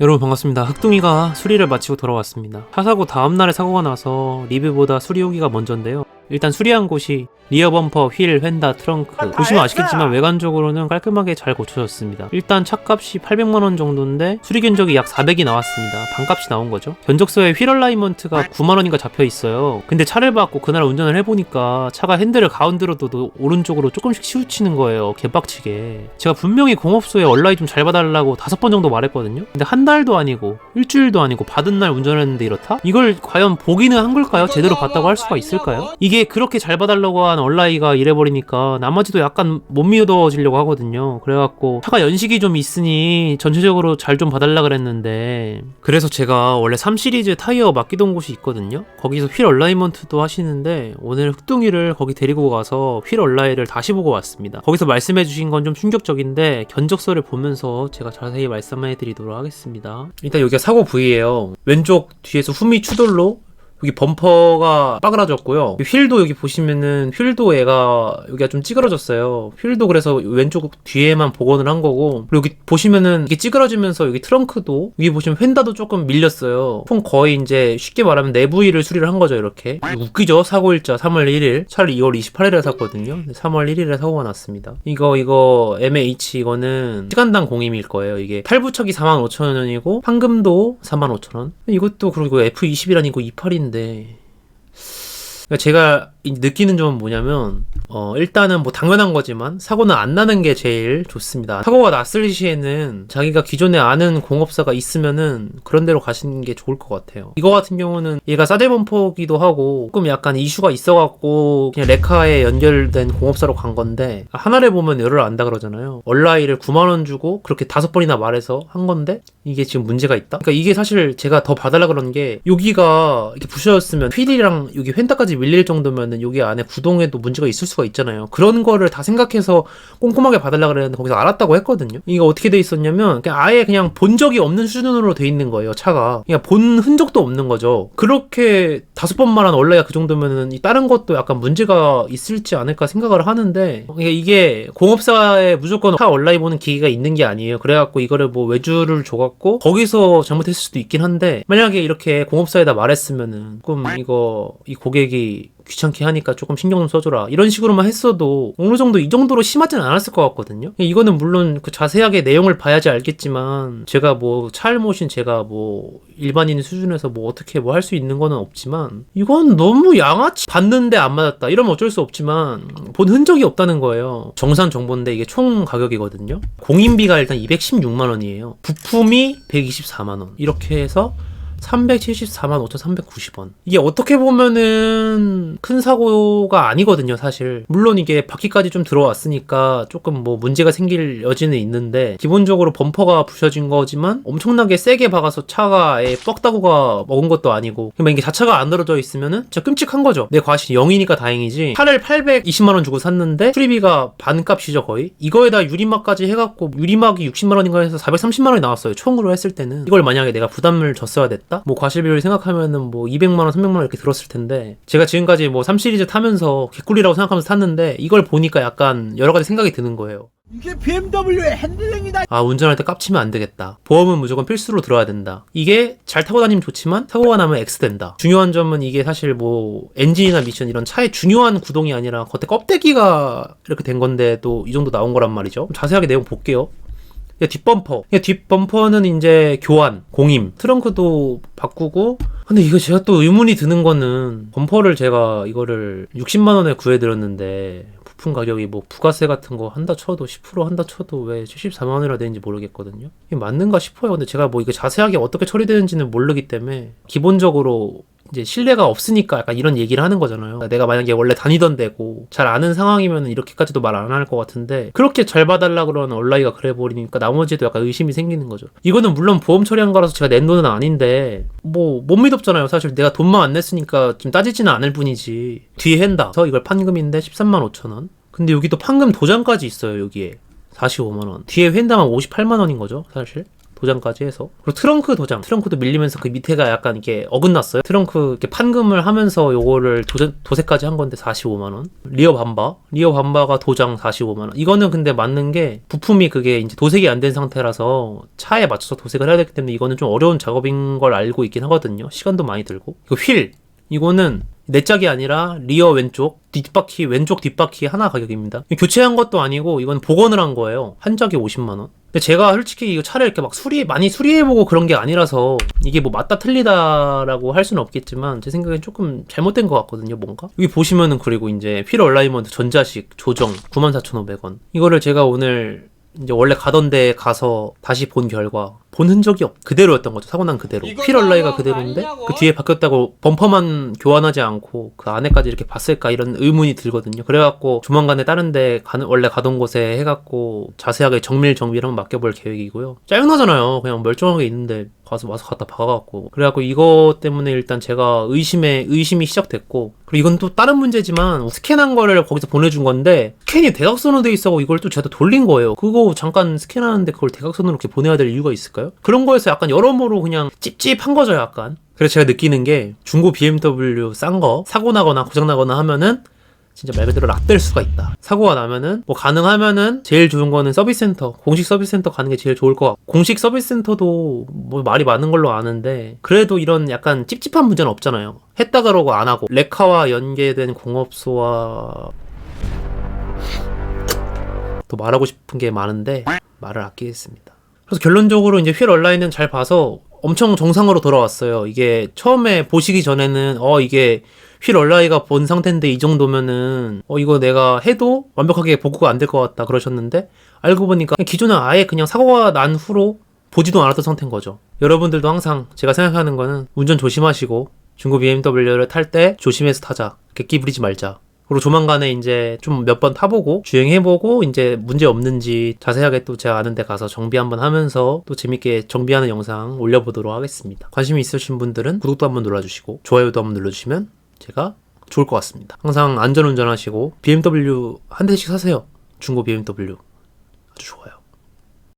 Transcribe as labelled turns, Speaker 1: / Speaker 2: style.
Speaker 1: 여러분 반갑습니다. 흑둥이가 수리를 마치고 돌아왔습니다. 차 사고 다음날에 사고가 나서 리뷰보다 수리 후기가 먼저인데요. 일단 수리한 곳이 리어 범퍼, 휠, 휀다, 트렁크. 보시면 아시겠지만 외관적으로는 깔끔하게 잘 고쳐졌습니다. 일단 차값이 800만원 정도인데 수리 견적이 약 400이 나왔습니다. 반값이 나온 거죠. 견적서에 휠 얼라이먼트가 9만원인가 잡혀있어요. 근데 차를 받고 그날 운전을 해보니까 차가 핸들을 가운데로 둬도 오른쪽으로 조금씩 치우치는 거예요. 개빡치게. 제가 분명히 공업소에 얼라이 좀 잘 봐달라고 5번 정도 말했거든요. 근데 한 달도 아니고 일주일도 아니고 받은 날 운전을 했는데 이렇다? 이걸 과연 보기는 한 걸까요? 제대로 봤다고 할 수가 있을까요? 이게 그렇게 잘 봐달라고 한 얼라이가 이래버리니까 나머지도 약간 못 믿어지려고 하거든요. 그래갖고 차가 연식이 좀 있으니 전체적으로 잘 좀 봐달라 그랬는데, 그래서 제가 원래 3시리즈 타이어 맡기던 곳이 있거든요. 거기서 휠 얼라이먼트도 하시는데 오늘 흑둥이를 거기 데리고 가서 휠 얼라이를 다시 보고 왔습니다. 거기서 말씀해주신 건 좀 충격적인데 견적서를 보면서 제가 자세히 말씀해드리도록 하겠습니다. 일단 여기가 사고 부위예요. 왼쪽 뒤에서 후미 추돌로 여기 범퍼가 빠그라졌고요. 휠도 여기 보시면은 휠도 여기가 좀 찌그러졌어요. 휠도 그래서 왼쪽 뒤에만 복원을 한 거고, 그리고 여기 보시면은 이게 찌그러지면서 여기 트렁크도, 여기 보시면 휀다도 조금 밀렸어요. 총 거의 이제 쉽게 말하면 내부위를 수리를 한 거죠. 이렇게 웃기죠. 사고일자 3월 1일 차를 2월 28일에 샀거든요. 3월 1일에 사고가 났습니다. 이거 MH 이거는 시간당 공임일 거예요. 이게 탈부착이 45,000원이고 판금도 45,000원. 이것도 그리고 F20이 아니고 28인데, 제가 느끼는 점은 뭐냐면 일단은 뭐 당연한 거지만 사고는 안 나는 게 제일 좋습니다. 사고가 났을 시에는 자기가 기존에 아는 공업사가 있으면은 그런 데로 가시는 게 좋을 것 같아요. 이거 같은 경우는 얘가 싸대 범퍼기도 하고 조금 약간 이슈가 있어갖고 그냥 레카에 연결된 공업사로 간 건데, 하나를 보면 열을 안다 그러잖아요. 얼라이를 9만원 주고 그렇게 5번이나 말해서 한 건데 이게 지금 문제가 있다? 그러니까 이게 사실 제가 더 봐달라 그런 게, 여기가 이렇게 부셔졌으면 휠이랑 여기 휀다까지 밀릴 정도면 여기 안에 구동에도 문제가 있을 수가 있잖아요. 그런 거를 다 생각해서 꼼꼼하게 봐달라 그랬는데 거기서 알았다고 했거든요. 이게 어떻게 돼 있었냐면 아예 그냥 본 적이 없는 수준으로 돼 있는 거예요. 차가 그냥 본 흔적도 없는 거죠. 그렇게 5번 말한 얼라이가 그 정도면은 다른 것도 약간 문제가 있을지 않을까 생각을 하는데, 이게 공업사에 무조건 차 얼라이 보는 기계가 있는 게 아니에요. 그래갖고 이거를 뭐 외주를 줘갖고 거기서 잘못했을 수도 있긴 한데, 만약에 이렇게 공업사에다 말했으면은 조금 이 고객이 귀찮게 하니까 조금 신경 좀 써줘라 이런 식으로만 했어도 어느 정도 이 정도로 심하진 않았을 것 같거든요. 이거는 물론 그 자세하게 내용을 봐야지 알겠지만, 제가 뭐 차일못인 제가 뭐 일반인 수준에서 뭐 어떻게 뭐 할 수 있는 거는 없지만, 이건 너무 양아치 봤는데 안 맞았다 이러면 어쩔 수 없지만 본 흔적이 없다는 거예요. 정산 정보인데 이게 총 가격이거든요. 공인비가 일단 216만원이에요. 부품이 124만원 이렇게 해서 374만 5,390원. 이게 어떻게 보면은 큰 사고가 아니거든요, 사실. 물론 이게 바퀴까지 좀 들어왔으니까 조금 뭐 문제가 생길 여지는 있는데, 기본적으로 범퍼가 부셔진 거지만 엄청나게 세게 박아서 차가 아예 뻑다구가 먹은 것도 아니고, 그러면 이게 자차가 안 늘어져 있으면은 진짜 끔찍한 거죠. 내 과실이 0이니까 다행이지. 차를 820만원 주고 샀는데 수리비가 반값이죠, 거의. 이거에다 유리막까지 해갖고 유리막이 60만원인가 해서 430만원이 나왔어요, 총으로 했을 때는. 이걸 만약에 내가 부담을 졌어야 됐다? 뭐 과실비를 생각하면은 뭐 200만원, 300만원 이렇게 들었을 텐데, 제가 지금까지 뭐 3시리즈 타면서 개꿀이라고 생각하면서 탔는데 이걸 보니까 약간 여러 가지 생각이 드는 거예요.
Speaker 2: 이게 BMW의 핸들링이다.
Speaker 1: 운전할 때 깝치면 안 되겠다. 보험은 무조건 필수로 들어야 된다. 이게 잘 타고 다니면 좋지만 사고가 나면 X된다. 중요한 점은 이게 사실 뭐 엔진이나 미션 이런 차의 중요한 구동이 아니라 겉에 껍데기가 이렇게 된 건데도 이 정도 나온 거란 말이죠. 자세하게 내용 볼게요. 뒷범퍼는 이제 교환, 공임, 트렁크도 바꾸고. 근데 이거 제가 또 의문이 드는 거는, 범퍼를 제가 이거를 60만원에 구해드렸는데 부품 가격이 뭐 부가세 같은 거 한다 쳐도 10% 한다 쳐도 왜 74만원이라 되는지 모르겠거든요. 이게 맞는가 싶어요. 근데 제가 뭐 이거 자세하게 어떻게 처리되는지는 모르기 때문에, 기본적으로 이제 신뢰가 없으니까 약간 이런 얘기를 하는 거잖아요. 내가 만약에 원래 다니던 데고 잘 아는 상황이면 이렇게까지도 말 안 할 것 같은데, 그렇게 잘 봐달라 그러는 얼라이가 그래 버리니까 나머지도 약간 의심이 생기는 거죠. 이거는 물론 보험 처리한 거라서 제가 낸 돈은 아닌데 뭐 못 믿었잖아요. 사실 내가 돈만 안 냈으니까 지금 따지지는 않을 뿐이지. 뒤에 헨다. 그래서 이걸 판금인데 13만 5천원. 근데 여기 또 판금 도장까지 있어요. 여기에 45만원. 뒤에 헨다만 58만원인 거죠, 사실. 도장까지 해서. 그리고 트렁크 도장. 트렁크도 밀리면서 그 밑에가 약간 이렇게 어긋났어요. 트렁크 이렇게 판금을 하면서 요거를 도색까지 한 건데 45만원. 리어 밤바가 도장 45만원. 이거는 근데 맞는 게 부품이 그게 이제 도색이 안 된 상태라서 차에 맞춰서 도색을 해야 되기 때문에 이거는 좀 어려운 작업인 걸 알고 있긴 하거든요. 시간도 많이 들고. 이거 휠. 이거는 네 짝이 아니라 리어 왼쪽, 뒷바퀴, 왼쪽 뒷바퀴 하나 가격입니다. 교체한 것도 아니고 이건 복원을 한 거예요. 한 짝에 50만원. 근데 제가 솔직히 이거 차를 이렇게 막 많이 수리해보고 그런 게 아니라서 이게 뭐 맞다 틀리다라고 할 수는 없겠지만 제 생각엔 조금 잘못된 것 같거든요, 뭔가. 여기 보시면은 그리고 이제 휠 얼라이먼트 전자식 조정 94,500원. 이거를 제가 오늘 이제 원래 가던 데에 가서 다시 본 결과 본 흔적이 그대로였던 거죠. 사고 난 그대로. 휠 얼라이가 그대로인데 그 뒤에 바뀌었다고 범퍼만 교환하지 않고 그 안에까지 이렇게 봤을까 이런 의문이 들거든요. 그래갖고 조만간에 다른 데 원래 가던 곳에 해갖고 자세하게 정밀 한번 맡겨볼 계획이고요. 짜증나잖아요. 그냥 멀쩡하게 있는데 와서 갖다 박아갖고. 그래갖고 이거 때문에 일단 제가 의심이 시작됐고, 그리고 이건 또 다른 문제지만 스캔한 거를 거기서 보내준 건데 스캔이 대각선으로 돼 있어서 이걸 또 제가 돌린 거예요. 그거 잠깐 스캔하는데 그걸 대각선으로 이렇게 보내야 될 이유가 있을까요? 그런 거에서 약간 여러모로 그냥 찝찝한 거죠, 약간. 그래서 제가 느끼는 게 중고 BMW 싼 거 사고 나거나 고장 나거나 하면은 진짜 말 그대로 락될 수가 있다. 사고가 나면은 뭐 가능하면은 제일 좋은 거는 서비스센터, 공식 서비스센터 가는 게 제일 좋을 것 같고, 공식 서비스센터도 뭐 말이 많은 걸로 아는데 그래도 이런 약간 찝찝한 문제는 없잖아요. 했다 그러고 안 하고. 레카와 연계된 공업소와 또 말하고 싶은 게 많은데 말을 아끼겠습니다. 그래서 결론적으로 이제 휠 얼라인은 잘 봐서 엄청 정상으로 돌아왔어요. 이게 처음에 보시기 전에는 이게 휠 얼라이가 본 상태인데 이 정도면은 이거 내가 해도 완벽하게 복구가 안 될 것 같다 그러셨는데, 알고 보니까 기존에 아예 그냥 사고가 난 후로 보지도 않았던 상태인 거죠. 여러분들도 항상 제가 생각하는 거는 운전 조심하시고 중고 BMW를 탈 때 조심해서 타자. 객기 부리지 말자. 그리고 조만간에 이제 좀 몇 번 타보고 주행해보고 이제 문제 없는지 자세하게 또 제가 아는 데 가서 정비 한번 하면서 또 재밌게 정비하는 영상 올려보도록 하겠습니다. 관심이 있으신 분들은 구독도 한번 눌러주시고 좋아요도 한번 눌러주시면 제가 좋을 것 같습니다. 항상 안전운전 하시고 BMW 한 대씩 사세요. 중고 BMW 아주 좋아요.